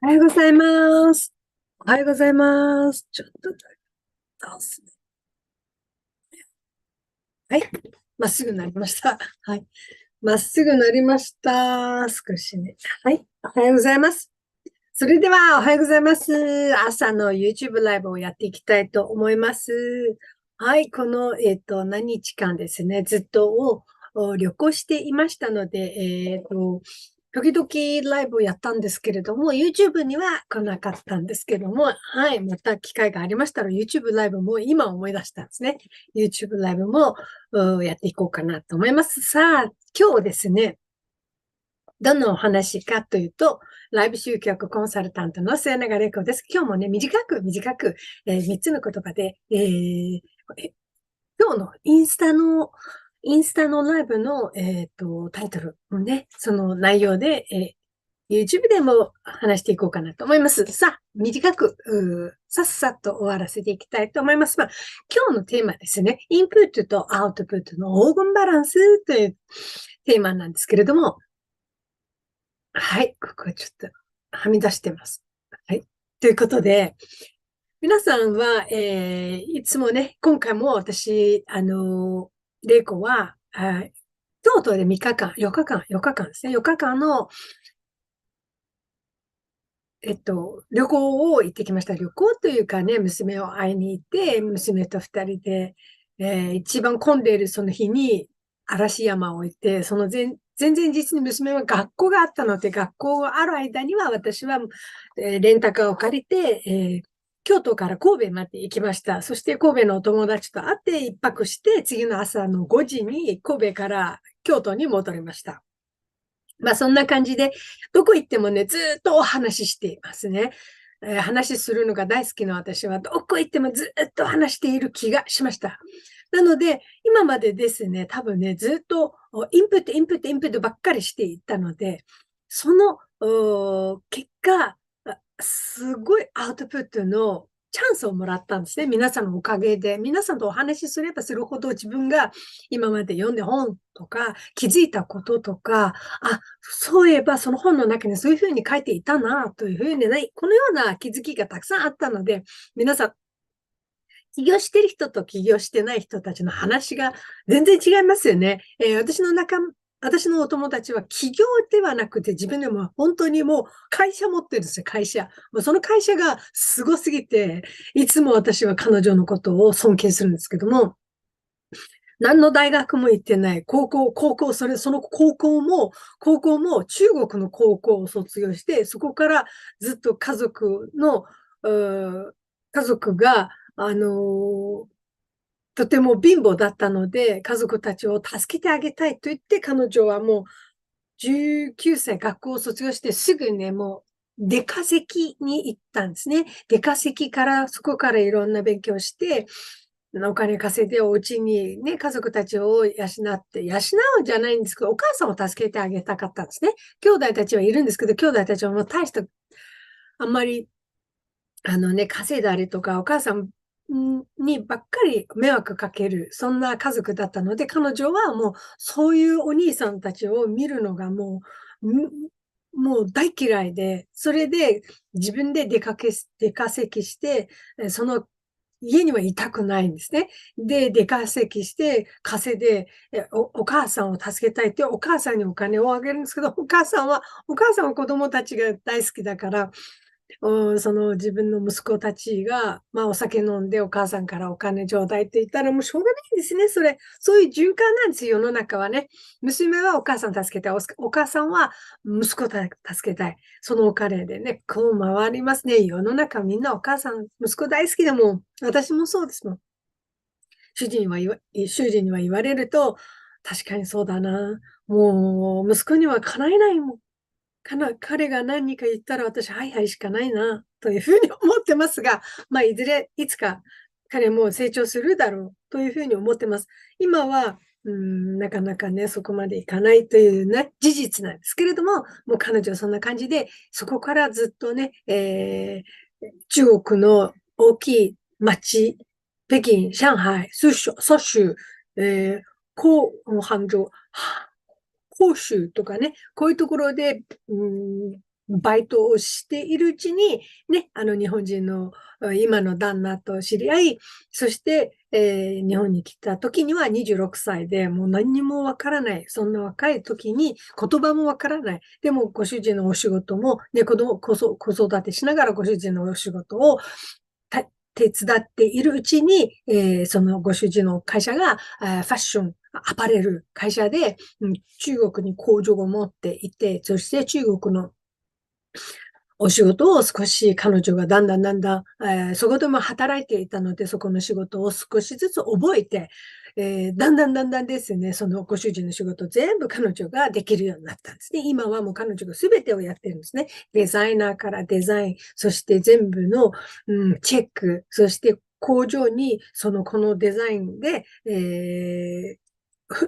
おはようございます。おはようございます。ちょっと、倒すね。はい。まっすぐになりました。はい。まっすぐなりました。少しね。はい。おはようございます。それでは、おはようございます。朝の YouTube ライブをやっていきたいと思います。はい。この、何日間ですね、ずっと旅行していましたので、時々ライブをやったんですけれども、YouTube には来なかったんですけども、はい。また機会がありましたら、YouTube ライブも今思い出したんですね。YouTube ライブもやっていこうかなと思います。さあ、今日ですね、どのお話かというと、ライブ集客コンサルタントの末永玲子です。今日もね、短く、3つの言葉で、今日のインスタのライブの、タイトルのね、その内容で、YouTube でも話していこうかなと思います。さあ、短く、さっさと終わらせていきたいと思います。まあ、今日のテーマですね、インプットとアウトプットの黄金バランスというテーマなんですけれども、はい、ここちょっとはみ出してます。はい。ということで、皆さんは、いつもね、今回も私、玲子は、京都で3日間、4日間ですね、4日間の、旅行を行ってきました。旅行というかね、娘を会いに行って、娘と2人で、一番混んでいるその日に嵐山を行って、その全然実に娘は学校があったので、学校がある間には私は、レンタカーを借りて、京都から神戸まで行きました。そして神戸のお友達と会って一泊して、次の朝の5時に神戸から京都に戻りました。まあそんな感じで、どこ行ってもね、ずっとお話ししていますね。話するのが大好きな私は、どこ行ってもずっと話している気がしました。なので、今までですね、多分ね、ずっとインプットばっかりしていったので、その結果、すごいアウトプットのチャンスをもらったんですね。皆さんのおかげで。皆さんとお話しすればするほど自分が今まで読んで本とか気づいたこととか、あ、そういえばその本の中にそういうふうに書いていたな、というふうにね、このような気づきがたくさんあったので、皆さん、起業してる人と起業してない人たちの話が全然違いますよね。私のお友達は起業ではなくて自分でも本当にもう会社持ってるんですよ、会社。もうその会社がすごすぎて、いつも私は彼女のことを尊敬するんですけども、何の大学も行ってない。その高校も中国の高校を卒業して、そこからずっと家族が、とても貧乏だったので、家族たちを助けてあげたいと言って、彼女はもう19歳学校を卒業してすぐね、もう出稼ぎに行ったんですね。出稼ぎから、そこからいろんな勉強して、お金稼いでお家にね、家族たちを養うじゃないんですけど、お母さんを助けてあげたかったんですね。兄弟たちはいるんですけど、兄弟たちはもう大した、あんまり、稼いだりとか、お母さんにばっかり迷惑かける、そんな家族だったので、彼女はもう、そういうお兄さんたちを見るのがもう大嫌いで、それで自分で出稼ぎして、その家にはいたくないんですね。で、出稼ぎして、稼いで、お母さんを助けたいってお母さんにお金をあげるんですけど、お母さんは子供たちが大好きだから、その自分の息子たちが、まあお酒飲んでお母さんからお金ちょうだいって言ったらもうしょうがないんですね、それ。そういう循環なんですよ、世の中はね。娘はお母さん助けたい。お母さんは息子助けたい。そのお金でね、こう回りますね。世の中みんなお母さん、息子大好きでもん、私もそうですもん。主人には言われると、確かにそうだな。もう、息子には叶えないもん。彼が何か言ったら私、はいはいしかないな、というふうに思ってますが、まあ、いつか彼も成長するだろうというふうに思ってます。今は、なかなかね、そこまでいかないというね、事実なんですけれども、もう彼女はそんな感じで、そこからずっとね、中国の大きい町、北京、上海、蘇州、えー、杭州とかね、こういうところで、バイトをしているうちに、ね、日本人の今の旦那と知り合い、そして、日本に来た時には26歳で、もう何にもわからない。そんな若い時に言葉もわからない。でも、ご主人のお仕事も、ね、子育てしながらご主人のお仕事を手伝っているうちに、そのご主人の会社が、ファッション、アパレル会社で、中国に工場を持っていて、そして中国のお仕事を少し彼女がだんだん、そこでも働いていたので、そこの仕事を少しずつ覚えて、だんだんですね、そのご主人の仕事全部彼女ができるようになったんですね。今はもう彼女が全てをやってるんですね。デザイナーからデザイン、そして全部の、チェック、そして工場にこのデザインで、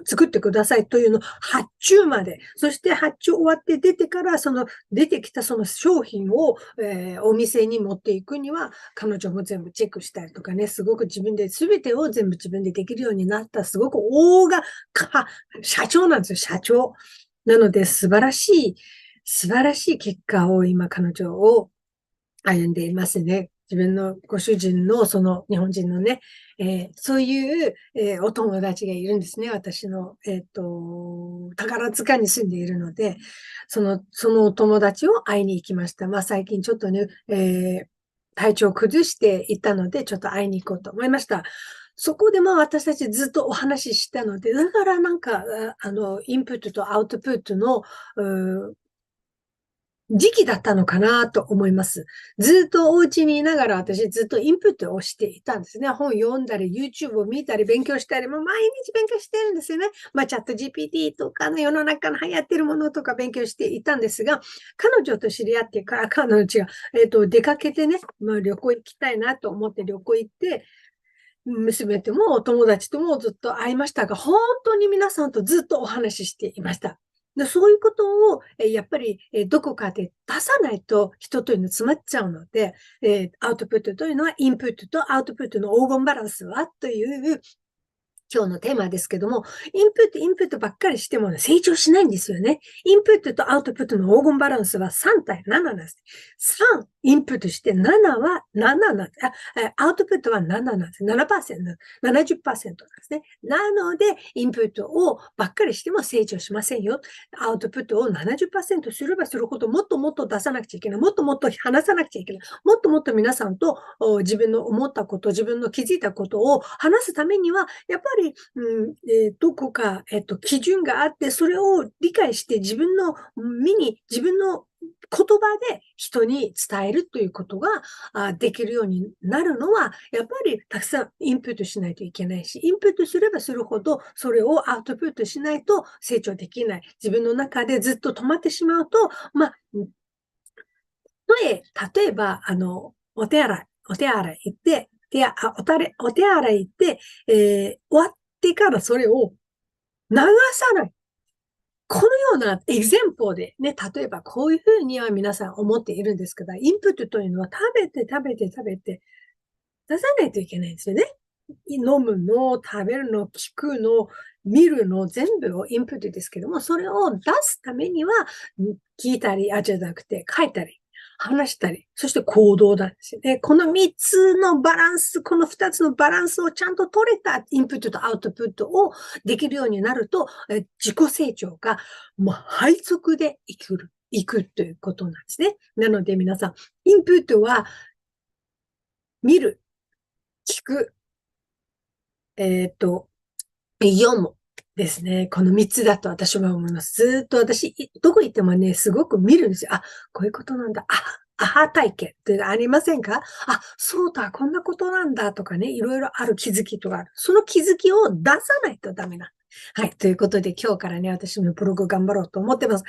作ってくださいというの発注まで、そして発注終わって出てから、出てきたその商品を、お店に持っていくには、彼女も全部チェックしたりとかね、すごく自分で全てを全部自分でできるようになった、すごく社長なんですよ、社長。なので、素晴らしい結果を今彼女を歩んでいますね。自分のご主人のその日本人のね、そういう、お友達がいるんですね。私の、宝塚に住んでいるので、そのお友達を会いに行きました。まあ最近ちょっとね、体調を崩していたので、ちょっと会いに行こうと思いました。そこでも私たちずっとお話ししたので、だからなんか、インプットとアウトプットの、時期だったのかなと思います。ずっとお家にいながら私ずっとインプットをしていたんですね。本読んだり、YouTube を見たり、勉強したり、もう毎日勉強してるんですよね。まあ、チャット GPT とかの世の中の流行ってるものとか勉強していたんですが、彼女と知り合ってから、彼女が、出かけてね、まあ、旅行行きたいなと思って旅行行って、娘ともお友達ともずっと会いましたが、本当に皆さんとずっとお話ししていました。でそういうことを、やっぱり、どこかで出さないと人というのは詰まっちゃうので、アウトプットというのはインプットとアウトプットの黄金バランスはという今日のテーマですけども、インプットばっかりしても成長しないんですよね。インプットとアウトプットの黄金バランスは3対7なんです。3インプットして7は7なんです。アウトプットは7なんです。7%、70%なんですね。なので、インプットをばっかりしても成長しませんよ。アウトプットを70%すればするほどもっともっと出さなくちゃいけない。もっともっと話さなくちゃいけない。もっともっと皆さんと自分の思ったこと、自分の気づいたことを話すためには、やっぱりどこか、基準があって、それを理解して自分の自分の言葉で人に伝えるということができるようになるのは、やっぱりたくさんインプットしないといけないし、インプットすればするほど、それをアウトプットしないと成長できない。自分の中でずっと止まってしまうと、まあ、例えば、お手洗い行って、お手洗い行って、終わってからそれを流さない。このようなエグゼンポでね、例えばこういうふうには皆さん思っているんですけど、インプットというのは食べて出さないといけないんですよね。飲むの、食べるの、聞くの、見るの、全部をインプットですけども、それを出すためには、聞いたり、じゃなくて、書いたり、話したり、そして行動なんですよね。この3つのバランス、この2つのバランスをちゃんと取れたインプットとアウトプットをできるようになると、自己成長がもう配速でいくということなんですね。なので皆さん、インプットは見る、聞く、読むですね。この3つだと私は思います。ずっと私、どこ行ってもね、すごく見るんですよ。あ、こういうことなんだ。アハ体験ってありませんか？そうだ、こんなことなんだとかね、いろいろある気づきとかある。その気づきを出さないとダメな。はい。ということで今日からね、私のブログ頑張ろうと思ってます。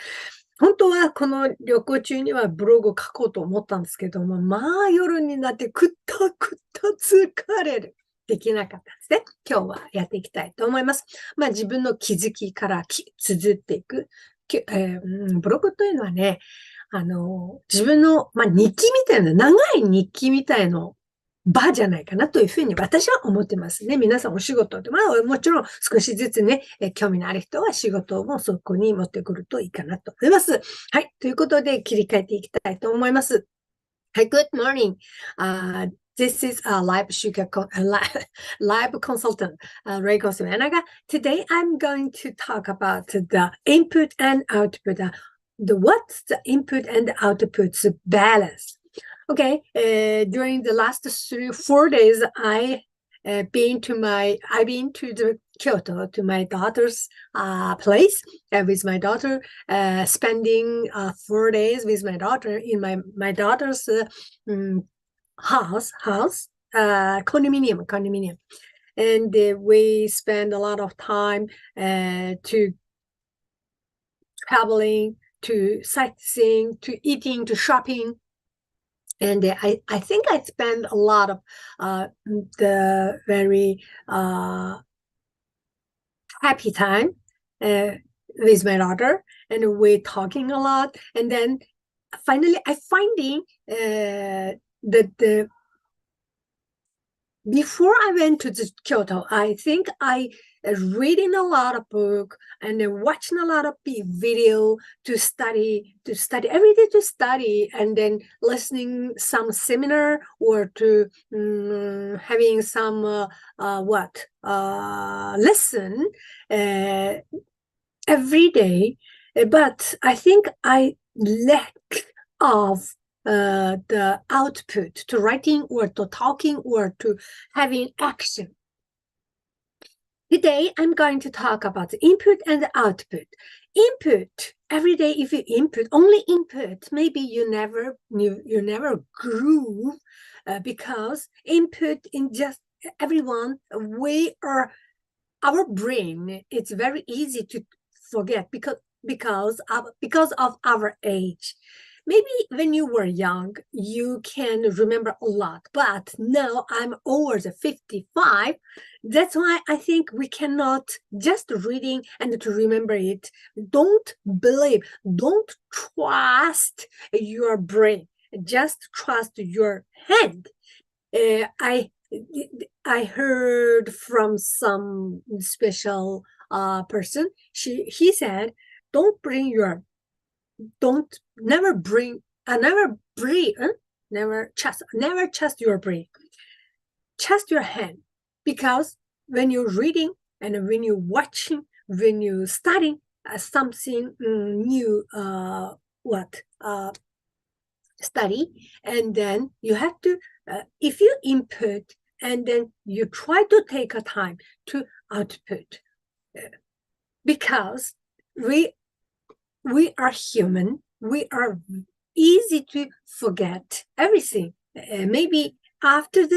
本当はこの旅行中にはブログを書こうと思ったんですけども、まあ夜になってくった疲れる。できなかったですね。今日はやっていきたいと思います。まあ自分の気づきから綴っていく。ブログというのはね、自分の、日記みたいな、長い日記みたいの場じゃないかなというふうに私は思ってますね。皆さんお仕事で、まあもちろん少しずつね、興味のある人は仕事もそこに持ってくるといいかなと思います。はい。ということで切り替えていきたいと思います。はい。Good morning. This is a live live consultant, Reiko Suenaga. Today I'm going to talk about the input and output. What's the input and output's balance? Okay, during the last 4 days, I've been to the Kyoto to my daughter's place with my daughter, spending 4 days with my daughter in my daughter's house, condominium, and we spend a lot of time to traveling, to sightseeing, to eating, to shopping. And I think I spent a lot of the very happy time with my daughter, and we're talking a lot. And then finally, I finding that before I went to Kyoto, I think I reading a lot of book and watching a lot of video to study every day to study, and then listening some seminar or to having some lesson every day. But I think I lack of the output to writing or to talking or to having action. Today, I'm going to talk about the input and the output. Input, every day if you input, only input, maybe you never grew because input in just everyone, our brain, it's very easy to forget because of our age. Maybe when you were young, you can remember a lot, but now I'm over the 55. That's why I think we cannot just reading and to remember it. Don't believe, don't trust your brain. Just trust your hand. I heard from some special person. He said, never trust your brain. Trust your hand, because when you're reading and when you're watching, when you're studying something new, study, and then you have to, if you input and then you try to take a time to output, because we are human, we are easy to forget everything. Maybe after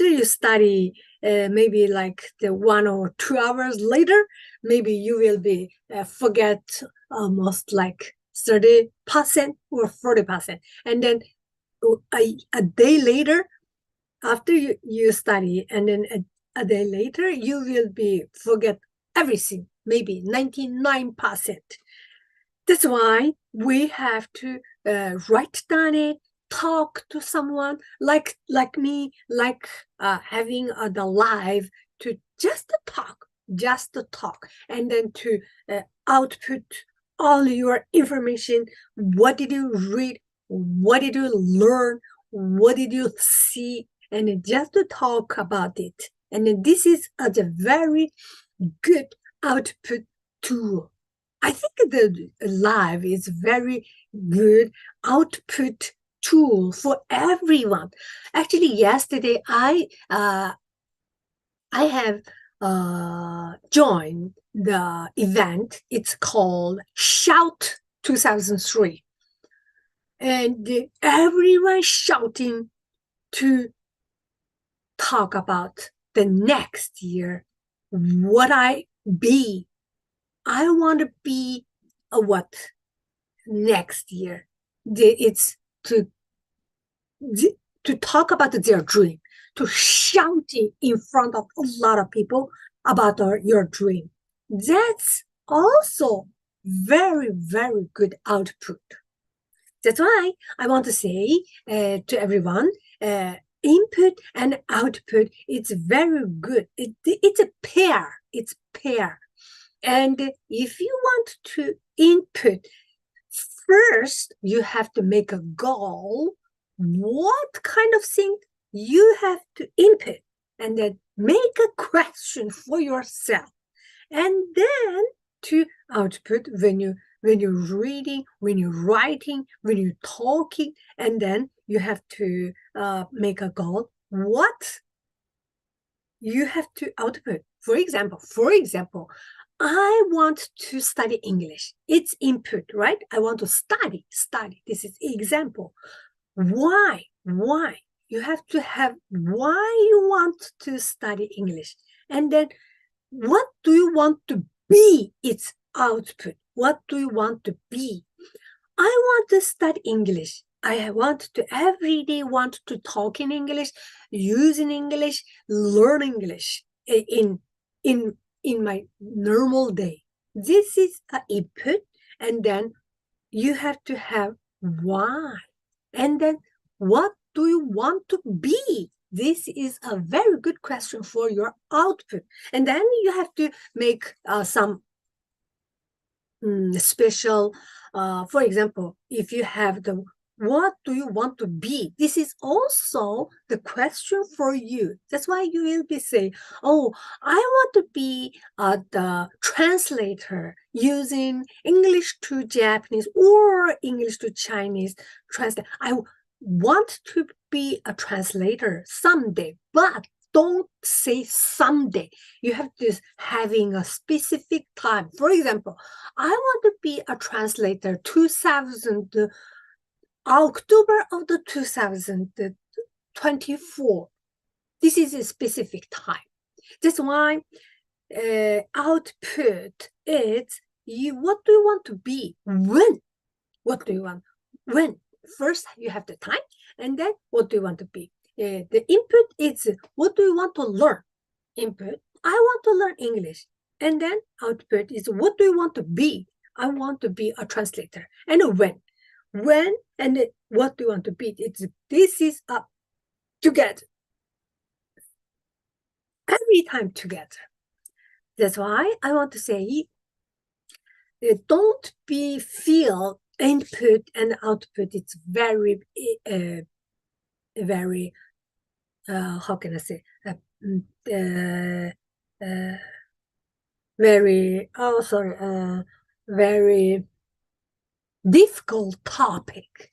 you study, maybe like the 1 or 2 hours later, maybe you will be forget almost like 30% or 40%. And then a day later, after you study, and then a day later, you will be forget everything, maybe 99%. That's why we have to write down it, talk to someone like me, like having the live to just talk, and then to output all your information. What did you read? What did you learn? What did you see? And just to talk about it. And this is a very good output tool. I think the live is very good output tool for everyone. Actually, yesterday I have joined the event. It's called Shout 2003. And everyone shouting to talk about the next year, what I want to be what next year. It's to talk about their dream, to shouting in front of a lot of people about your dream. That's also very, very good output. That's why I want to say to everyone, input and output, it's very good. It's a pair. It's pair. And if you want to input, first you have to make a goal. What kind of thing you have to input? And then make a question for yourself. And then to output when you're reading, when you're writing, when you're talking, and then you have to make a goal. What you have to output. For example, I want to study English. It's input, right? I want to study. This is example. Why? You have to have why you want to study English. And then what do you want to be? It's output. What do you want to be? I want to study English. I want to every day want to talk in English, use in English, learn English in my normal day. This is an input, and then you have to have why. And then what do you want to be? This is a very good question for your output. And then you have to make some special, for example, if you have the what do you want to be? This is also the question for you. That's why you will be saying, oh, I want to be the translator using English to Japanese or English to Chinese translate. I want to be a translator someday, but don't say someday. You have to having a specific time. For example, I want to be a translator October of the 2024. This is a specific time. That's why output is what do you want to be? When? What do you want? When? First, you have the time, and then what do you want to be? The input is what do you want to learn? Input, I want to learn English. And then output is what do you want to be? I want to be a translator. And when? When and what do you want to be? This is up together. Every time together. That's why I want to say, don't feel input and output. It's very, very, how can I say, very, very difficult topic.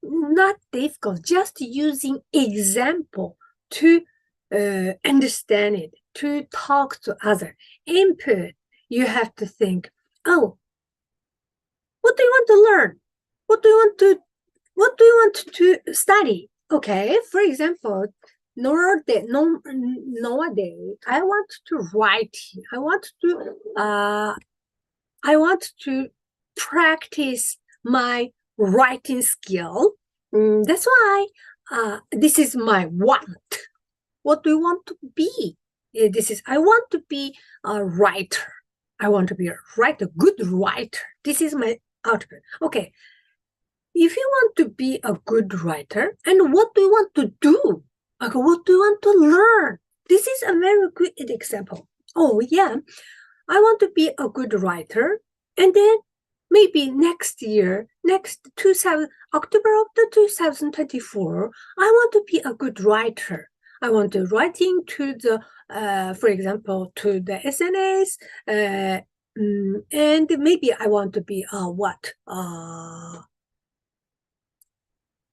Not difficult, just using example to understand it, to talk to other. Input, you have to think, oh, what do you want to learn? What do you want to study? Okay, for example, nowadays, I want to write. I want to practice my writing skill. That's why this is my want. What do you want to be? I want to be a writer. I want to be a good writer. This is my output. Okay. If you want to be a good writer, and what do you want to do? Okay, what do you want to learn? This is a very good example. Oh, yeah. I want to be a good writer, and then maybe next year, October of the 2024, I want to be a good writer. I want to writing to the, for example, to the SNS, and maybe I want to be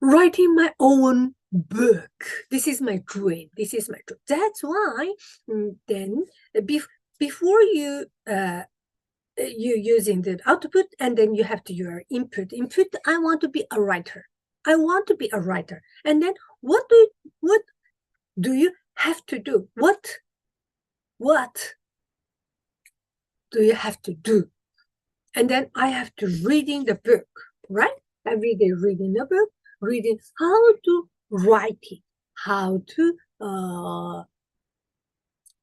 writing my own book. This is my dream. That's why then before you using the output, and then you have to your input. I want to be a writer. And then what do you have to do? What do you have to do? And then I have to reading the book, right? Every day reading the book, reading how to write it, how to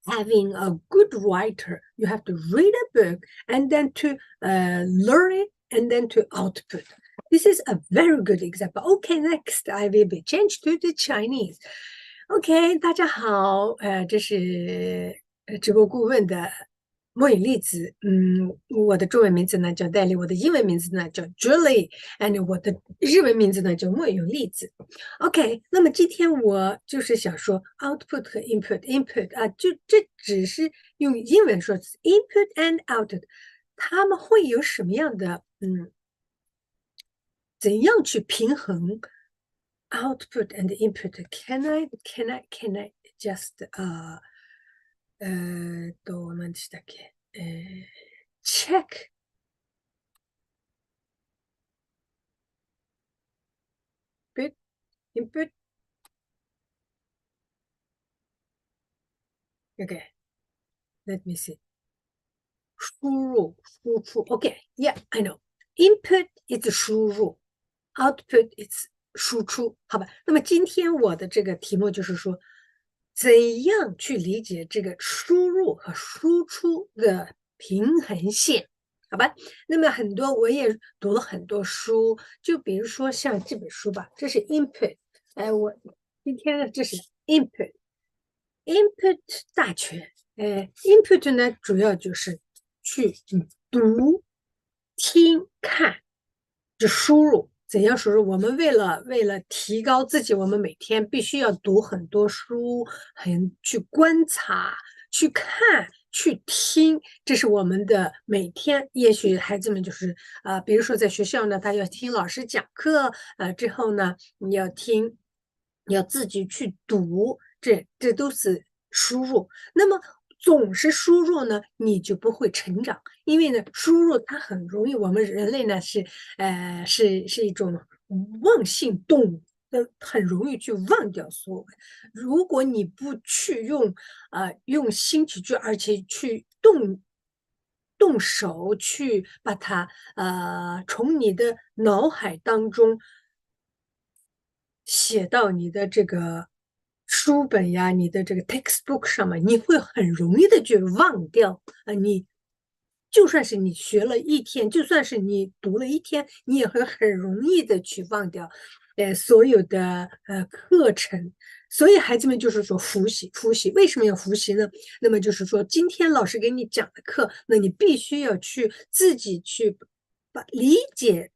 having a good writer. You have to read a book and then to learn it and then to output. This is a very good example. Okay, next I will be changed to the Chinese. OK，大家好，这是直播顾问的末影例子。我的中文名字呢叫戴丽，我的英文名字呢叫 Julie，and 我的日文名字呢叫末影例子。OK，那么今天我就是想说 output 和 input 啊，就这只是用英文说 input and output，他们会有什么样的怎样去平衡 output and input? Can I just 何でしたっけcheck input okay, let me see. 输入输出 OK, yeah, I know. Input is 输入 output is 输出，好吧？那么今天我的这个题目就是说，怎样去理解这个输入和输出的平衡线，好吧？那么我也读了很多书，就比如说像这本书吧，这是 input，我今天呢这是 input 大全，input 呢主要就是去读、听、看，就输入。怎样输入？我们为了提高自己，我们每天必须要读很多书，去观察、去看、去听，这是我们的每天。也许孩子们就是比如说在学校呢，他要听老师讲课，之后呢，你要听，你要自己去读，这都是输入。那么总是输入呢，你就不会成长，因为呢，输入它很容易，我们人类呢是一种忘性动物，很容易去忘掉所有。如果你不去用心去，而且去动手去把它从你的脑海当中写到你的这个书本呀，你的这个 textbook 上面，你会很容易的去忘掉你就算是你学了一天，就算是你读了一天，你也会很容易的去忘掉所有的课程。所以孩子们就是说复习，为什么要复习呢？那么就是说，今天老师给你讲的课，那你必须要去自己去理解。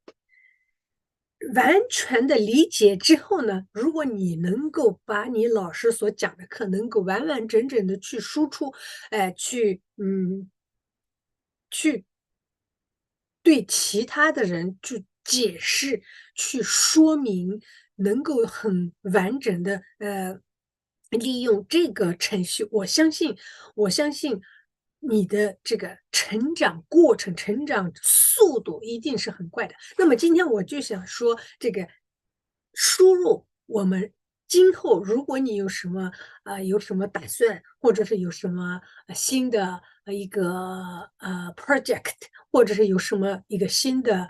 完全的理解之后呢，如果你能够把你老师所讲的课能够完完整整的去输出，去对其他的人去解释、去说明，能够很完整的利用这个程序，我相信你的这个成长过程、成长速度一定是很快的。那么今天我就想说，这个输入，我们今后如果你有什么打算，或者是有什么新的一个project，或者是有什么一个新的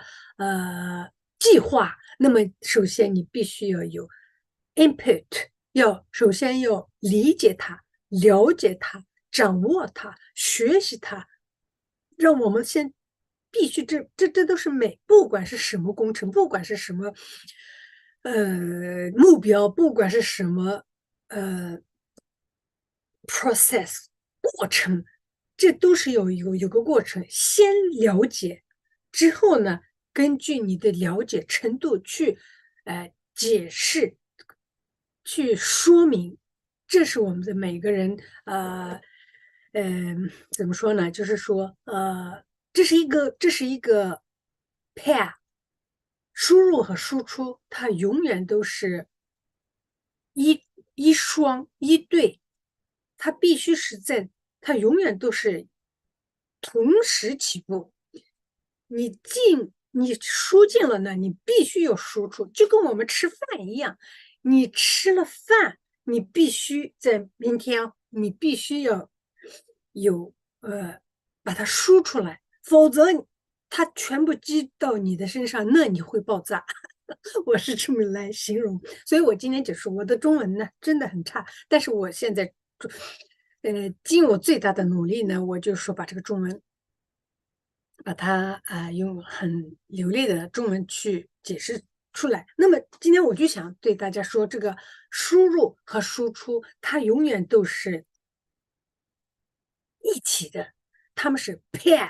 计划，那么首先你必须要有 input，首先要理解它、了解它、掌握它、学习它，让我们必须这都是不管是什么工程，不管是什么目标，不管是什么process 过程，这都是有个过程。先了解之后呢，根据你的了解程度去解释，去说明。这是我们的每个人怎么说呢？就是说这是一个 pair， 输入和输出，它永远都是一双一对，它必须它永远都是同时起步。你输进了呢，你必须有输出，就跟我们吃饭一样，你吃了饭，你必须在明天，你必须要把它输出来，否则它全部积到你的身上，那你会爆炸。我是这么来形容，所以我今天就说我的中文呢真的很差，但是我现在尽我最大的努力呢，我就说把这个中文把它用很流利的中文去解释出来。那么今天我就想对大家说，这个输入和输出，它永远都是一起的，他们是 pair，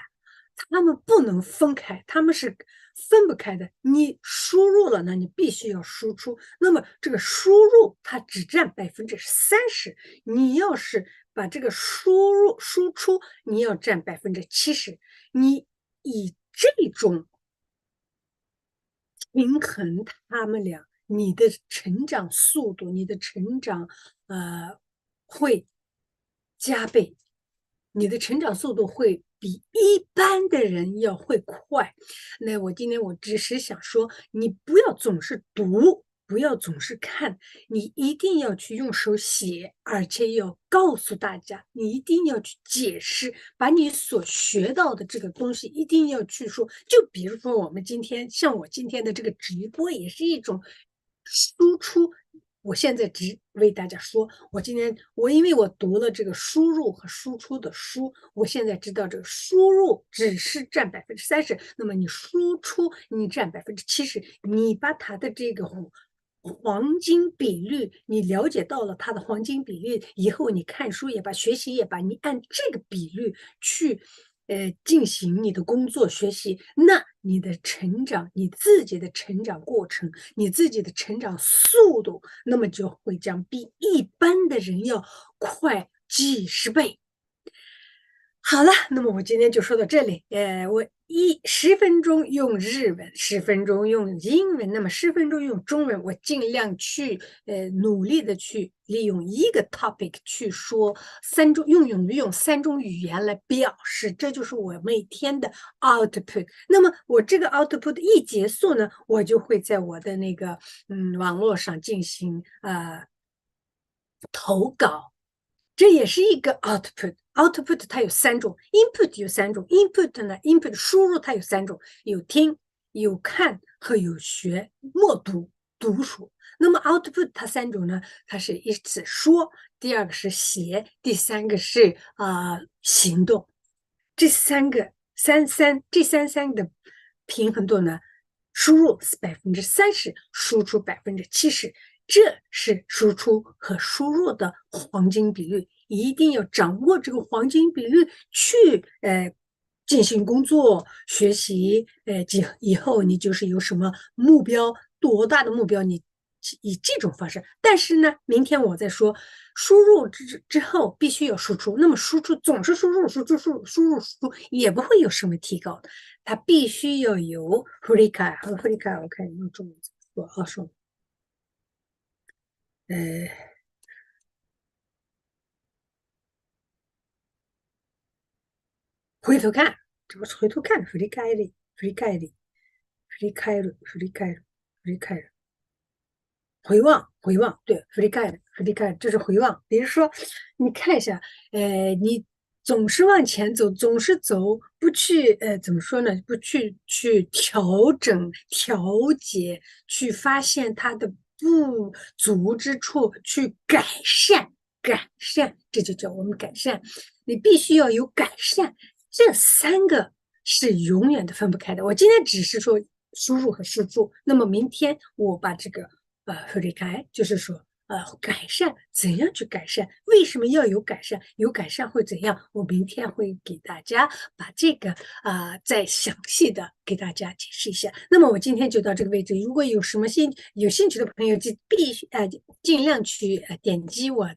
他们不能分开，他们是分不开的。你输入了呢，你必须要输出。那么这个输入它只占30%，你要是把这个输入输出，你要占70%。你以这种平衡他们俩，你的成长速度，你的成长会加倍，你的成长速度会比一般的人会快。那我今天我只是想说，你不要总是读，不要总是看，你一定要去用手写，而且要告诉大家，你一定要去解释，把你所学到的这个东西一定要去说。就比如说我们今天，像我今天的这个直播，也是一种输出。我现在只为大家说，因为我读了这个输入和输出的书，我现在知道这个输入只是占30%，那么你输出你占70%，你把它的这个黄金比率，你了解到了它的黄金比率以后，你看书也罢，学习也罢，你按这个比率去进行你的工作学习，那你的成长，你自己的成长过程，你自己的成长速度，那么就会将比一般的人要快几十倍。好了，那么我今天就说到这里。我10分钟用日文，10分钟用英文，那么10分钟用中文，我尽量去努力的去利用一个 topic 去说用3种语言来表示，这就是我每天的 output。那么我这个 output 一结束呢，我就会在我的那个网络上进行投稿。这也是一个 output。output 它有3种 ，input 有3种 ，input 呢 ，input 输入它有3种，有听、有看和有学，默读读书。那么 output 它3种呢，它是一次说，第二个是写，第三个是行动。这三个的平衡度呢，输入是30%，输出70%。这是输出和输入的黄金比率，一定要掌握这个黄金比率去进行工作学习。以后你就是有什么目标，多大的目标，你以这种方式。但是呢，明天我再说，输入之后必须要输出，那么输出总是输入也不会有什么提高的，它必须要有弗里卡和弗里卡，我看用中文怎么说啊？说回头看，这不是回头看，振り返る，回望，对，振り返る，这是回望。比如说，你看一下，你总是往前走，总是走，不去，怎么说呢？不去调整、调节，去发现它的不足之处，去改善，这就叫我们改善。你必须要有改善，这3个是永远都分不开的。我今天只是说输入和输出，那么明天我把这个分开，就是说改善，怎样去改善？为什么要有改善？有改善会怎样？我明天会给大家把这个再详细的给大家解释一下。那么我今天就到这个位置，如果有什么有兴趣的朋友，就必须尽量去点击我